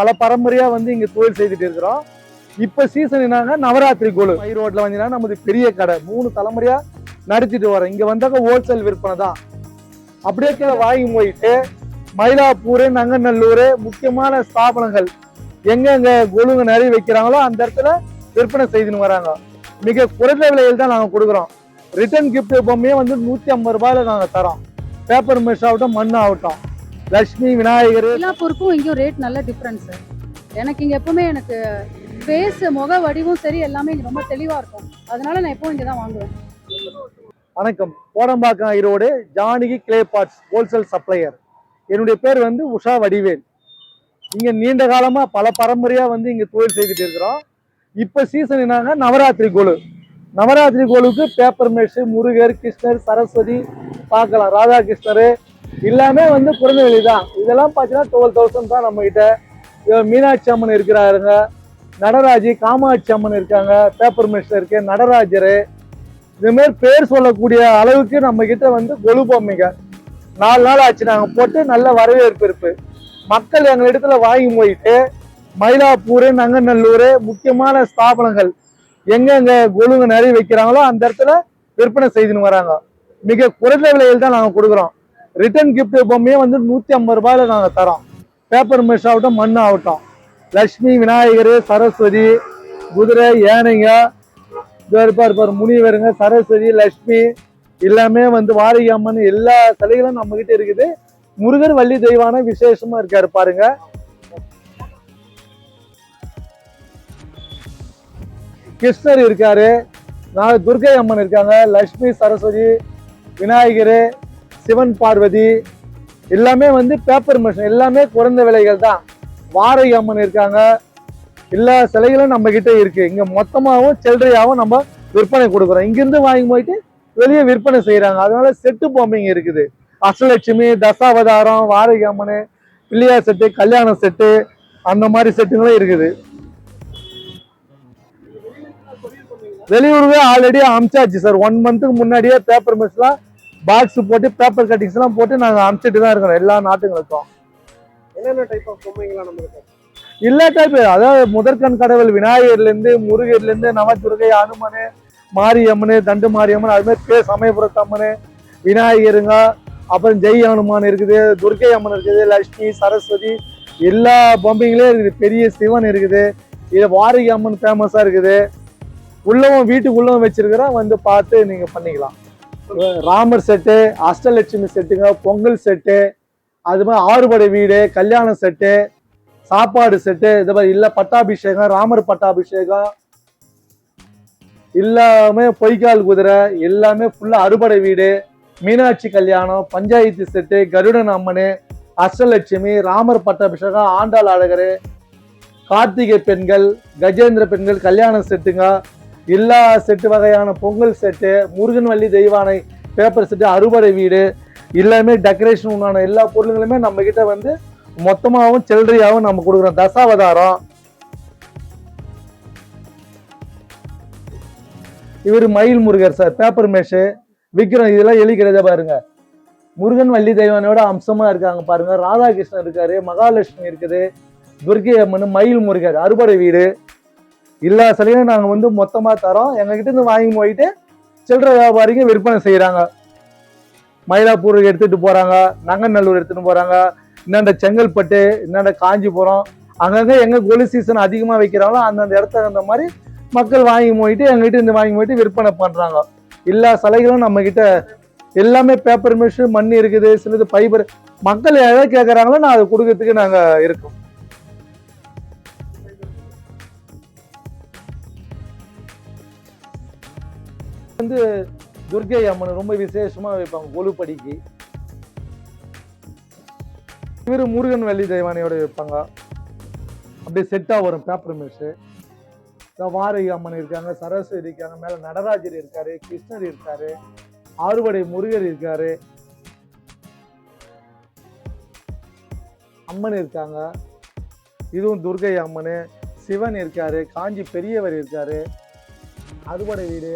பல பரம்பரையா இங்க தொழில் செய்துட்டு இருக்கிறோம். இப்ப சீசன் என்னன்னா நவராத்திரி கொலு. ரோட்ல வந்தீங்கன்னா நமது பெரிய கடை 3 தலைமுறையா நடத்திட்டு வரோம். இங்க வந்தாக்க ஹோல்சேல் விற்பனை தான். அப்படியே வாங்கி போயிட்டு மயிலாப்பூர், நங்கநல்லூர் முக்கியமான ஸ்தாபனங்கள் எங்க கொலுங்க நிறைய வைக்கிறாங்களோ அந்த இடத்துல விற்பனை செய்துன்னு வராங்க. மிக குறைந்த விலையில் தான் நாங்க கொடுக்குறோம். ரிட்டர்ன் கிஃப்ட் எப்பவுமே 150 ரூபாயில நாங்க தரோம். பேப்பர் மெஷ் ஆகட்டும், மண் ஆகட்டும், லட்சுமி, விநாயகர் எல்லா பொருட்கும் இங்கேயும் ரேட் நல்ல டிஃப்ரென்ஸ். எனக்கு இங்க எப்பவுமே எனக்கு ஃபேஸ், முக வடிவும் சரி எல்லாமே இங்க ரொம்ப தெளிவா இருக்கும். அதனால நான் எப்பவும் இங்க தான் வாங்குவேன். வணக்கம். Kodambakkam Erode Janaki clay parts wholesale supplier. என்னுடைய பேர் உஷா வடிவேல். இங்க நீண்ட காலமா பல பரம்பரையா இங்க தொழில் செய்துட்டு இருக்கிறோம். இப்ப சீசன் என்னன்னா நவராத்திரி கொலு. நவராத்திரி கொலுக்கு பேப்பர் மெஷ், முருகர், கிருஷ்ணர், சரஸ்வதி பார்க்கலாம், ராதாகிருஷ்ணர் எல்லாமே குறைந்த விலை தான். இதெல்லாம் பார்த்தீங்கன்னா 12,000 தான் நம்ம கிட்ட. மீனாட்சி அம்மன் இருக்கிறாருங்க, நடராஜி, காமாட்சி அம்மன் இருக்காங்க, பேப்பர் மெஷ்ல இருக்கு, நடராஜர். இது மாதிரி பேர் சொல்லக்கூடிய அளவுக்கு நம்ம கிட்ட கொலு பொம்மைங்க 4 நாள் ஆச்சு நாங்க போட்டு நல்ல வரவேற்பு இருக்கு. மக்கள் எங்களிடத்துல வாங்கி போயிட்டு மயிலாப்பூர், நங்கநல்லூர் முக்கியமான ஸ்தாபனங்கள் எங்க கொலுங்க நிறைய வைக்கிறாங்களோ அந்த இடத்துல விற்பனை செய்துன்னு வராங்க. மிக குறைந்த விலையில் தான் நாங்க கொடுக்குறோம். ரிட்டர்ன் கிஃப்ட் எப்பவுமே 150 ரூபாயில நாங்க தரோம். பேப்பர் மெஷ் ஆகட்டும், மண் ஆகட்டும், லட்சுமி, விநாயகர், சரஸ்வதி, குதிரை, யானைங்க, இருப்பார் முனிவருங்க, சரஸ்வதி, லட்சுமி எல்லாமே வாரிகை அம்மன் எல்லா சிலைகளும் நம்ம கிட்ட இருக்குது. முருகர், வள்ளி தெய்வான விசேஷமா இருக்காரு பாருங்க. கிருஷ்ணர் இருக்காரு, துர்கை அம்மன் இருக்காங்க, லட்சுமி, சரஸ்வதி, விநாயகர், சிவன், பார்வதி எல்லாமே பேப்பர் மெஷின் எல்லாமே குறைந்த விலைகள் தான். வாரிகை அம்மன் இருக்காங்க. எல்லா சிலைகளும் நம்ம கிட்ட இருக்கு. இங்க மொத்தமாகவும் சில்லறையாகவும் நம்ம விற்பனை கொடுக்குறோம். இங்கிருந்து வாங்கி போயிட்டு வெளியே விற்பனை செய்யறாங்க. அதனால செட்டு பொம்மைங்க இருக்குது. அஷ்டலட்சுமி, தசாவதாரம், வாரிகை அம்மன், பிள்ளையார் செட்டு, கல்யாண செட்டு, அந்த மாதிரி செட்டுங்களும் இருக்குது. வெளியூருக்கு ஆல்ரெடி அமிச்சாச்சு சார். 1 மந்த்துக்கு முன்னாடியே பேப்பர் மெஷ்லாம் பாக்ஸ் போட்டு பேப்பர் கட்டிங்ஸ் எல்லாம் போட்டு நாங்க அமிச்சிட்டு தான் இருக்கிறோம் எல்லா நாட்டுங்களுக்கும். என்னென்ன டைப் ஆஃப் பொம்மைங்களா நம்ம கிட்ட? எல்லா டைப், அதாவது முதற்கண் கடவுள் விநாயகர்ல இருந்து, முருகர்ல இருந்து, நவதுர்கை, அனுமனு, மாரியம்மனு, தண்டு மாரியம்மன், அது மாதிரி சமயபுரத்து அம்மனு, விநாயகருங்க, அப்புறம் ஜெய் அனுமான் இருக்குது, துர்கை அம்மன் இருக்குது, லட்சுமி, சரஸ்வதி எல்லா பொம்மைங்களே இருக்குது. பெரிய சிவன் இருக்குது. இது வாரிகை அம்மன் ஃபேமஸா இருக்குது. உள்ளவும் வீட்டுக்குள்ளவும் வச்சிருக்கிறோம், பார்த்து நீங்க பண்ணிக்கலாம். ராமர் செட்டு, அஷ்டலட்சுமி செட்டுங்க, பொங்கல் செட்டு, அது மாதிரி ஆறுபடை வீடு, கல்யாண செட்டு, சாப்பாடு செட்டு, இது மாதிரி இல்ல பட்டாபிஷேகம், ராமர் பட்டாபிஷேகம் எல்லாமே, பொய்க்கால் குதிரை எல்லாமே ஃபுல்லா அறுபடை வீடு, மீனாட்சி கல்யாணம், பஞ்சாயத்து செட்டு, கருடன் அம்மனு, அஷ்டலட்சுமி, ராமர் பட்டாபிஷேகம், ஆண்டாள் அழகர், கார்த்திகை பெண்கள், கஜேந்திர பெண்கள் கல்யாண செட்டுங்க, எல்லா செட்டு வகையான Pongal set, Murugan, Valli Deivanai paper set, அறுபடை வீடு எல்லாமே டெக்கரேஷன் உண்டான எல்லா பொருளுங்களுமே நம்ம கிட்ட மொத்தமாகவும் சில்லறையாகவும் நம்ம கொடுக்குறோம். தசாவதாரம், இவர் மயில் முருகர் சார், பேப்பர் மேஷு விக்ரம், இதெல்லாம் எலி கிடையாது பாருங்க. முருகன், வள்ளி தெய்வானையோட அம்சமா இருக்காங்க பாருங்க. ராதாகிருஷ்ணன் இருக்காரு, மகாலட்சுமி இருக்குது, துர்கை அம்மன், மயில் முருகர், அறுபடை வீடு எல்லா சிலையும் நாங்க மொத்தமா தரோம். எங்க கிட்ட இருந்து வாங்கி போயிட்டு சில்லறை வியாபாரிங்க விற்பனை செய்யறாங்க. மயிலாப்பூருக்கு எடுத்துட்டு போறாங்க, நங்கநல்லூர் எடுத்துட்டு போறாங்க, இந்தாண்ட செங்கல்பட்டு, இந்தாண்ட காஞ்சிபுரம், அங்கங்க எங்க கொலு சீசன் அதிகமா வைக்கிறாங்களோ அந்தந்த இடத்துல அந்த மாதிரி மக்கள் வாங்கி போயிட்டு எங்ககிட்ட இருந்து வாங்கி போயிட்டு விற்பனை பண்றாங்க. எல்லா சிலைகளும் நம்ம கிட்ட எல்லாமே பேப்பர் மெஷ், மண் இருக்குது, சிலது ஃபைபர். மக்கள் எதை கேட்கறாங்களோ நான் அதை கொடுக்கறதுக்கு நாங்க இருக்கோம். துர்கை அம்மன் ரொம்ப விசேஷமா வைப்பாங்க கொலுப்படிக்கு. இவரு முருகன், வள்ளி தெய்வானையோட வைப்பாங்க. அப்படியே செட்டா வரும் பேப்பர் மெஷ். வாரிகை அம்மன் இருக்காங்க, சரஸ்வதி இருக்காங்க, மேல நடராஜர் இருக்காரு, கிருஷ்ணர் இருக்காரு, ஆறுபடை முருகர் இருக்காரு, அம்மன் இருக்காங்க. இதுவும் துர்கை அம்மன், சிவன் இருக்காரு, காஞ்சி பெரியவர் இருக்காரு, அறுபடை வீடு,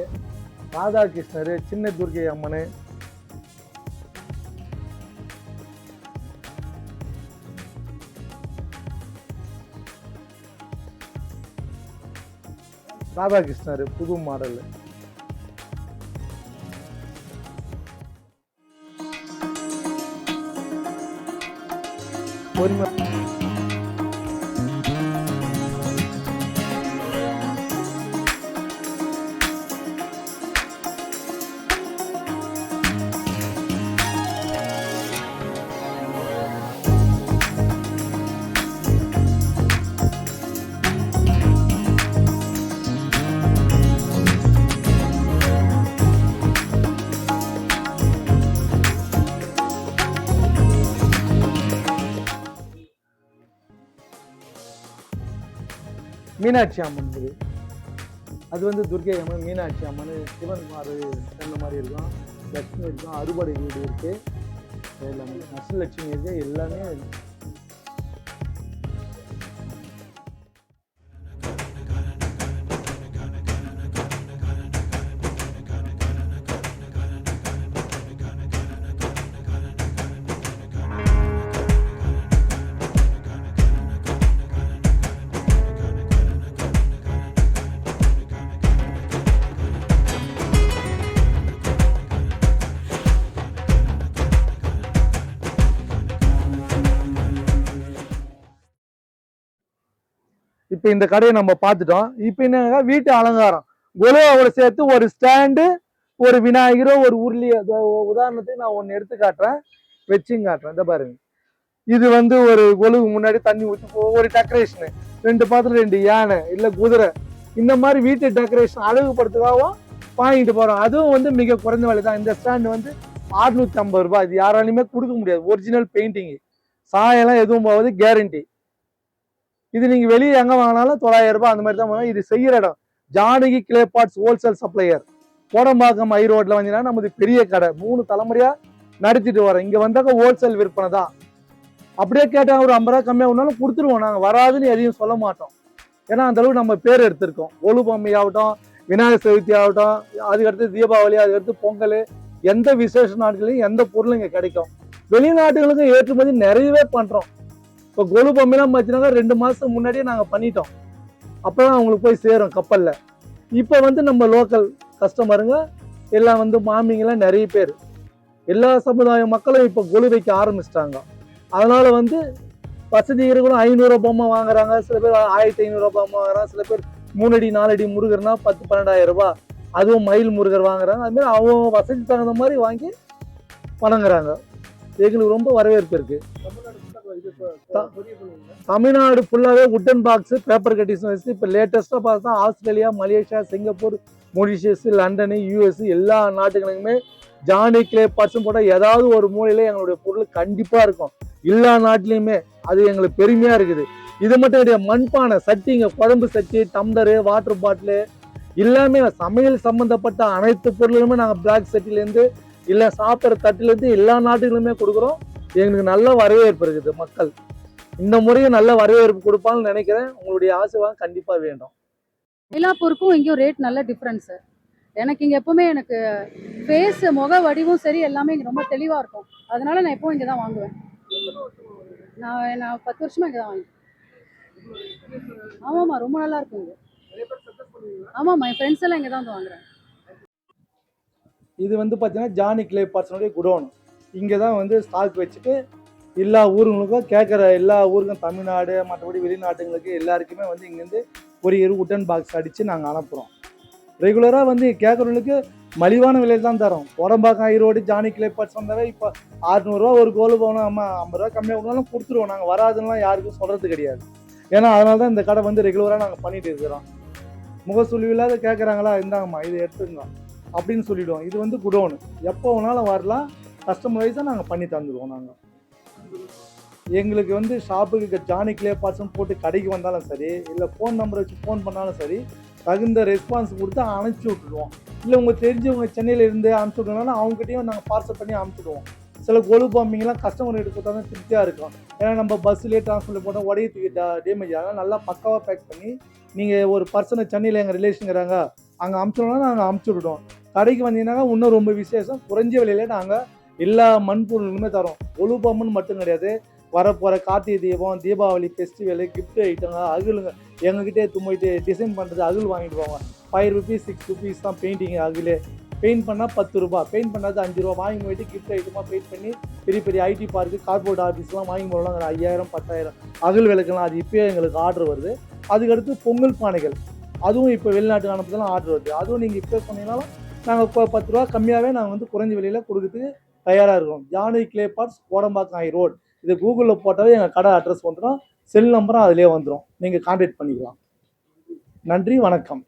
ராதாகிருஷ்ணர், சின்ன துர்கை அம்மன், ராதாகிருஷ்ணர் புது மாடல். பொறுமை. மீனாட்சி அம்மன் இது. அது வந்து துர்க்கை அம்மன், மீனாட்சி அம்மன், சிவன் மாதிரி சொன்ன மாதிரி இருக்கும். லட்சுமி இருக்கும், அறுபடை வீடு இருக்கு, எல்லாமே அஷ்டலட்சுமி இருக்கு, எல்லாமே. இப்போ இந்த கடையை நம்ம பார்த்துட்டோம். இப்போ என்ன வீட்டு அலங்காரம் கொலுவோட சேர்த்து ஒரு ஸ்டாண்டு, ஒரு விநாயகரோ, ஒரு உருளி. உதாரணத்துக்கு நான் ஒன்று எடுத்து காட்டுறேன், வச்சும் காட்டுறேன். இதை பாருங்க, இது வந்து ஒரு கொலுவுக்கு முன்னாடி தண்ணி ஊற்றி ஒரு டெக்கரேஷனு, 2 பாத்திரம், 2 யானை இல்லை குதிரை, இந்த மாதிரி வீட்டு டெக்கரேஷன் அழகுபடுத்துக்காகவும் வாங்கிட்டு போகிறோம். அதுவும் வந்து மிக குறைந்த விலை தான். இந்த ஸ்டாண்டு வந்து 650 ரூபாய். இது யாராலையுமே கொடுக்க முடியாது. ஒரிஜினல் பெயிண்டிங்கு, சாயெல்லாம் எதுவும் போவது கேரண்டி. இது நீங்க வெளியே எங்க வாங்கினாலும் 900 ரூபாய் அந்த மாதிரி தான் வாங்க. இது செய்யற இடம் Janaki clay parts wholesale supplier, Kodambakkam high ரோட்ல வந்தீங்கன்னா நமது பெரிய கடை. 3 தலைமுறையா நடத்திட்டு வரோம். இங்க வந்தாக்க ஹோல்சேல் விற்பனை தான். அப்படியே கேட்டா ஒரு 50 ரூபா கம்மியா ஒன்னாலும் கொடுத்துருவோம். நாங்க வராதுன்னு எதையும் சொல்ல மாட்டோம். ஏன்னா அந்த அளவுக்கு நம்ம பேர் எடுத்திருக்கோம். கொலு பொம்மை ஆகட்டும், விநாயகர் சதுர்த்தி ஆகட்டும், அதுக்கடுத்து தீபாவளி, அதுக்கடுத்து பொங்கல், எந்த விசேஷ நாட்களையும் எந்த பொருளும் இங்க கிடைக்கும். வெளிநாட்டுகளுக்கு ஏற்றுமதி நிறையவே பண்றோம். இப்போ கொலு பொம்மைலாம் பார்த்தீங்கன்னா 2 மாதத்துக்கு முன்னாடியே நாங்கள் பண்ணிட்டோம். அப்போ தான் அவங்களுக்கு போய் சேரும் கப்பலில். இப்போ வந்து நம்ம லோக்கல் கஸ்டமருங்க எல்லாம் வந்து மாமிங்கெல்லாம் நிறைய பேர், எல்லா சமுதாய மக்களும் இப்போ கொலு வைக்க ஆரம்பிச்சிட்டாங்க. அதனால வந்து வசதி இருக்கிறவங்க 500 பொம்மை வாங்குறாங்க, சில பேர் 1500 பொம்மை வாங்குறாங்க, சில பேர் 3 அடி 4 அடி முருகர்னா 10-12 ரூபாய், அதுவும் மயில் முருகர் வாங்குறாங்க. அதுமாதிரி அவங்க வசதி தகுந்த மாதிரி வாங்கி வணங்குறாங்க. எங்களுக்கு ரொம்ப வரவேற்பு இருக்கு. தமிழ்நாடு ஃபுல்லாவே உட்டன் பாக்ஸ் பேப்பர் கட்டிங்ஸ் வச்சு இப்போ லேட்டஸ்டா பார்த்தா Australia, Malaysia, Singapore, Mauritius, London, US எல்லா நாட்டுகளுக்குமே ஜானி கிளே பார்ட்ஸ் போட்டால் ஏதாவது ஒரு மூலையில எங்களுடைய பொருள் கண்டிப்பா இருக்கும். எல்லா நாட்டிலையுமே அது எங்களுக்கு பெருமையா இருக்குது. இது மட்டும் கிடையாது, மண்பானை சட்டிங்க, குழம்பு சட்டி, டம்ளரு, வாட்டர் பாட்டிலு, எல்லாமே சமையல் சம்பந்தப்பட்ட அனைத்து பொருளுமே நாங்கள் பிளாக் சட்டிலேருந்து இல்லை சாப்பிட்ற தட்டிலேருந்து எல்லா நாட்டுகளுமே கொடுக்குறோம். எங்களுக்கு நல்ல வரவேற்பு இருக்குது. மக்கள் இந்த முறையும் நல்ல வரவேற்பு கொடுப்பான்னு நினைக்கிறேன். உங்களுடைய ஆசீர்வாதம் கண்டிப்பா வேண்டும். மயிலாப்பூருக்கும் இங்கேயும் ரேட் நல்ல டிஃப்ரென்ஸ். எனக்கு இங்கே எப்பவுமே எனக்கு ஃபேஸ் முக வடிவும் சரி எல்லாமே இங்கே ரொம்ப தெளிவாக இருக்கும். அதனால நான் எப்பவும் இங்கே தான் வாங்குவேன். நான் 10 வருஷமா இங்கே தான் வாங்குவேன். ஆமாம்மா, ரொம்ப நல்லா இருக்கும் இங்கே. ஆமாம்மா, என் ஃப்ரெண்ட்ஸ் எல்லாம் இங்கே தான் வந்து வாங்குறேன். இது வந்து பார்த்தீங்கன்னா ஜானி கிளே பார்ட்ஸனுடைய குடோன். இங்கே தான் வந்து ஸ்டாக் வச்சுட்டு எல்லா ஊருங்களுக்கும் கேட்குற எல்லா ஊருக்கும், தமிழ்நாடு மற்றபடி வெளிநாட்டுங்களுக்கு எல்லாருக்குமே வந்து இங்கேருந்து ஒரு உட்டன் பாக்ஸ் அடித்து நாங்கள் அனுப்புகிறோம். ரெகுலராக வந்து கேட்குறவங்களுக்கு மலிவான விலையில் தான் தரோம். கோடம்பாக்கம் ஐ ரோடு ஜானி கிளே பார்ட்ஸ் வந்தாவே இப்போ 600 ரூபா ஒரு கோலு போகணும். அம்மா 50 ரூபா கம்மியாக கொடுத்தாலும் கொடுத்துருவோம். நாங்கள் வராதுன்னா யாருக்கும் சொல்கிறது கிடையாது. ஏன்னா அதனால தான் இந்த கடை வந்து ரெகுலராக நாங்கள் பண்ணிட்டு இருக்கிறோம். முகசுழிவு இல்லாத கேட்குறாங்களா, இந்தாங்கம்மா இதை எடுத்துங்க அப்படின்னு சொல்லிவிடுவோம். இது வந்து குடோனு, எப்போ வேணாலும் வரலாம். கஸ்டமரைஸாக நாங்கள் பண்ணி தந்துடுவோம். நாங்கள் எங்களுக்கு வந்து ஷாப்புக்கு ஜானி கிளே பார்ட்ஸும் போட்டு கடைக்கு வந்தாலும் சரி, இல்லை ஃபோன் நம்பரை வச்சு ஃபோன் பண்ணாலும் சரி, தகுந்த ரெஸ்பான்ஸ் கொடுத்து அனுப்பிச்சி விட்டுடுவோம். இல்லை உங்கள் தெரிஞ்சவங்க சென்னையில் இருந்து அனுப்பிச்சி விட்றதுனால அவங்ககிட்டையும் நாங்கள் பார்சல் பண்ணி அனுப்பிச்சிடுவோம். சில கொலு பாம்பிங்கெல்லாம் கஸ்டமர் கிட்ட கொடுத்தா தான் திருப்தியாக இருக்கும். ஏன்னா நம்ம பஸ்ஸுலேயே டிரான்ஸ்போர்ட் போட்டால் உடையத்துக்கு டேமேஜ் ஆகும். நல்லா பக்காவாக பேக் பண்ணி நீங்கள் ஒரு பர்சனை சென்னையில் எங்கள் ரிலேஷனுங்கிறாங்க அங்கே அனுப்பிச்சோம்னா நாங்கள் அனுப்பிச்சி விடுவோம். கடைக்கு வந்தீங்கன்னா இன்னும் ரொம்ப விசேஷம், குறைஞ்ச விலையில நாங்கள் எல்லா மண்பொருளுமே தரோம். கொலு பாம்புன்னு மட்டும் கிடையாது, வரப்போகிற கார்த்திகை தீபம், தீபாவளி ஃபெஸ்டிவலு, கிஃப்ட் ஐட்டங்க, அகிலுங்க எங்ககிட்டே போயிட்டு டிசைன் பண்ணுறது அகில் வாங்கிட்டு போவாங்க. 5 ருபீஸ் 6 ருபீஸ் தான் பெயிண்டிங் அகிலே. பெயிண்ட் பண்ணால் 10 ரூபா, பெயிண்ட் பண்ணாது 5 ரூபா வாங்கி போயிட்டு கிஃப்ட் ஐட்டமாக பெயிண்ட் பண்ணி பெரிய பெரிய ஐடி பார்க்கு கார்போர்ட் ஆஃபீஸ்லாம் வாங்கி போகலாம். 5000 10,000 அகல் விளக்குலாம் அது இப்போயே எங்களுக்கு ஆர்டர் வருது. அதுக்கடுத்து பொங்கல் பானைகள், அதுவும் இப்போ வெளிநாட்டுக்கு அனுப்புறதுலாம் ஆர்டர் வருது. அதுவும் நீங்கள் இப்போ சொன்னீங்கனாலும் நாங்கள் இப்போ 10 ரூபா கம்மியாகவே நாங்கள் வந்து குறைஞ்ச விலையில் கொடுக்குறதுக்கு தயாராக இருக்கோம். Janaki clay parts, Kodambakkam high road. இது கூகுளில் போட்டாவே எங்கள் கடை அட்ரஸ் வந்துடும், செல் நம்பரும் அதிலே வந்துடும், நீங்கள் கான்டாக்ட் பண்ணிக்கலாம். நன்றி, வணக்கம்.